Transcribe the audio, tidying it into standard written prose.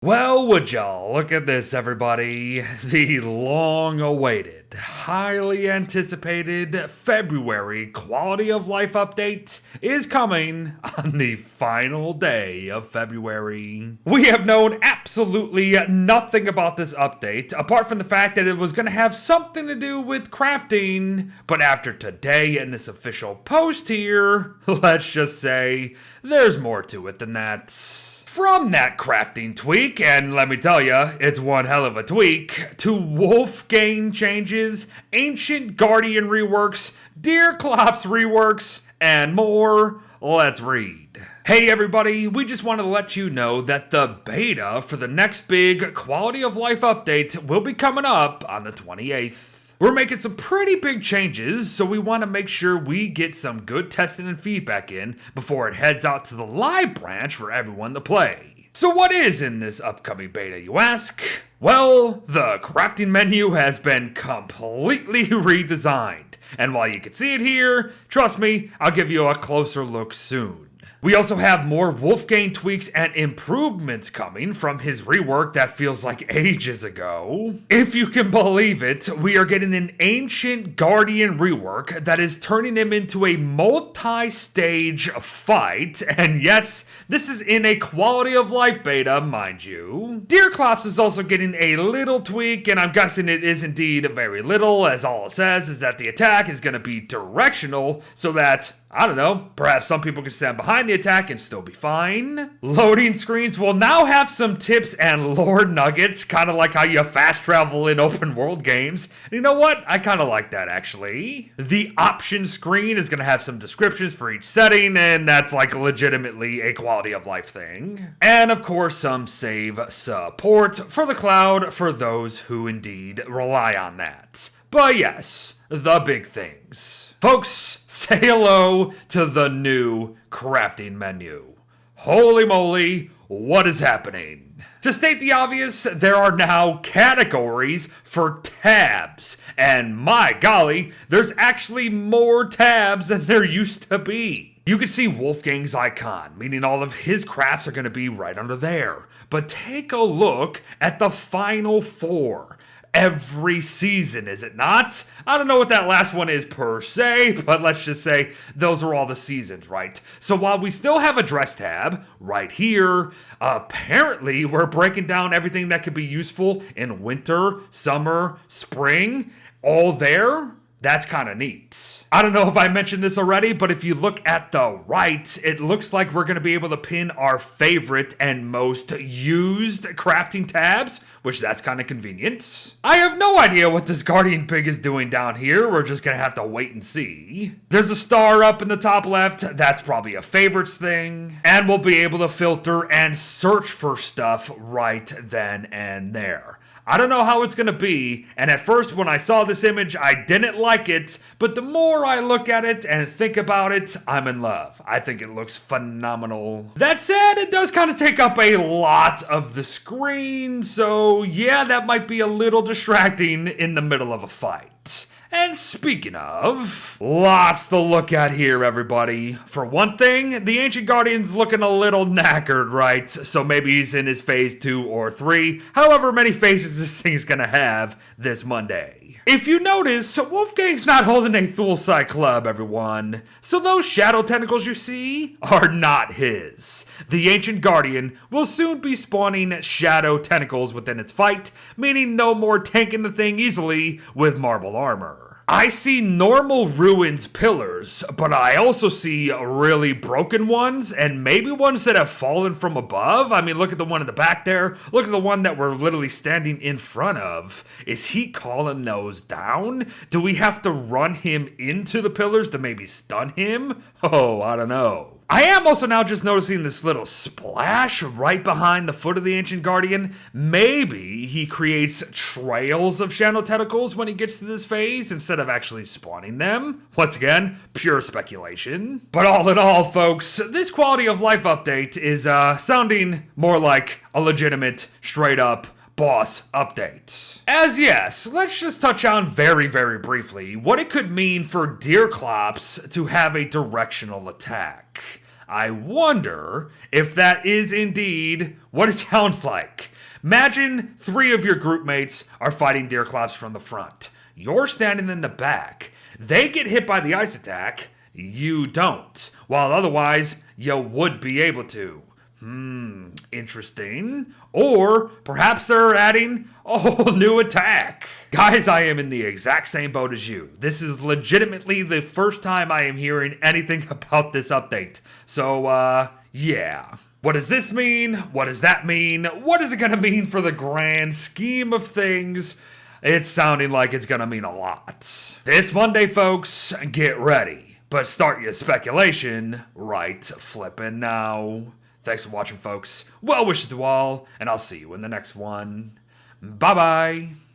Well, would y'all look at this, everybody? The long-awaited, highly anticipated February quality of life update is coming on the final day of February. We have known absolutely nothing about this update, apart from the fact that it was going to have something to do with crafting, but after today and this official post here, let's just say there's more to it than that. From that crafting tweak, and let me tell ya, it's one hell of a tweak, to Wolfgang changes, Ancient Guardian reworks, Deerclops reworks, and more, let's read. Hey everybody, we just wanted to let you know that the beta for the next big quality of life update will be coming up on the 28th. We're making some pretty big changes, so we want to make sure we get some good testing and feedback in before it heads out to the live branch for everyone to play. So what is in this upcoming beta, you ask? Well, the crafting menu has been completely redesigned, and while you can see it here, trust me, I'll give you a closer look soon. We also have more Wolfgang tweaks and improvements coming from his rework that feels like ages ago. If you can believe it, we are getting an Ancient Guardian rework that is turning him into a multi-stage fight, and yes, this is in a quality of life beta, mind you. Deerclops is also getting a little tweak, and I'm guessing it is indeed very little, as all it says is that the attack is going to be directional, so that I don't know, perhaps some people can stand behind the attack and still be fine. Loading screens will now have some tips and lore nuggets, kind of like how you fast travel in open world games. And you know what? I kind of like that actually. The option screen is going to have some descriptions for each setting, and that's like legitimately a quality of life thing. And of course, some save support for the cloud for those who indeed rely on that. But yes, the big things. Folks, say hello to the new crafting menu. Holy moly, what is happening? To state the obvious, there are now categories for tabs. And my golly, there's actually more tabs than there used to be. You can see Wolfgang's icon, meaning all of his crafts are going to be right under there. But take a look at the final four. Every season, is it not? I don't know what that last one is per se, but let's just say those are all the seasons, right? So while we still have a dress tab right here, apparently we're breaking down everything that could be useful in winter, summer, spring, all there. That's kind of neat. I don't know if I mentioned this already, but if you look at the right, it looks like we're going to be able to pin our favorite and most used crafting tabs, which that's kind of convenient. I have no idea what this Guardian Pig is doing down here. We're just going to have to wait and see. There's a star up in the top left. That's probably a favorites thing. And we'll be able to filter and search for stuff right then and there. I don't know how it's going to be, and at first when I saw this image, I didn't like it, but the more I look at it and think about it, I'm in love. I think it looks phenomenal. That said, it does kind of take up a lot of the screen, so yeah, that might be a little distracting in the middle of a fight. And speaking of, lots to look at here, everybody. For one thing, the Ancient Guardian's looking a little knackered, right? So maybe he's in his phase 2 or 3, however many phases this thing's gonna have this Monday. If you notice, Wolfgang's not holding a Thulsi club, everyone. So those shadow tentacles you see are not his. The Ancient Guardian will soon be spawning shadow tentacles within its fight, meaning no more tanking the thing easily with marble armor. I see normal ruins pillars, but I also see really broken ones and maybe ones that have fallen from above. I mean, look at the one in the back there. Look at the one that we're literally standing in front of. Is he calling those down? Do we have to run him into the pillars to maybe stun him? Oh, I don't know. I am also now just noticing this little splash right behind the foot of the Ancient Guardian. Maybe he creates trails of shadow tentacles when he gets to this phase instead of actually spawning them. Once again, pure speculation. But all in all, folks, this quality of life update is sounding more like a legitimate, straight up boss update. As yes, let's just touch on very briefly what it could mean for Deerclops to have a directional attack. I wonder if that is indeed what it sounds like. Imagine 3 of your group mates are fighting Deerclops from the front. You're standing in the back. They get hit by the ice attack. You don't. While otherwise, you would be able to. Interesting. Or perhaps they're adding a whole new attack. Guys, I am in the exact same boat as you. This is legitimately the first time I am hearing anything about this update. So, yeah. What does this mean? What does that mean? What is it going to mean for the grand scheme of things? It's sounding like it's going to mean a lot. This Monday, folks, get ready. But start your speculation right flippin' now. Thanks for watching, folks. Well wishes to all, and I'll see you in the next one. Bye-bye.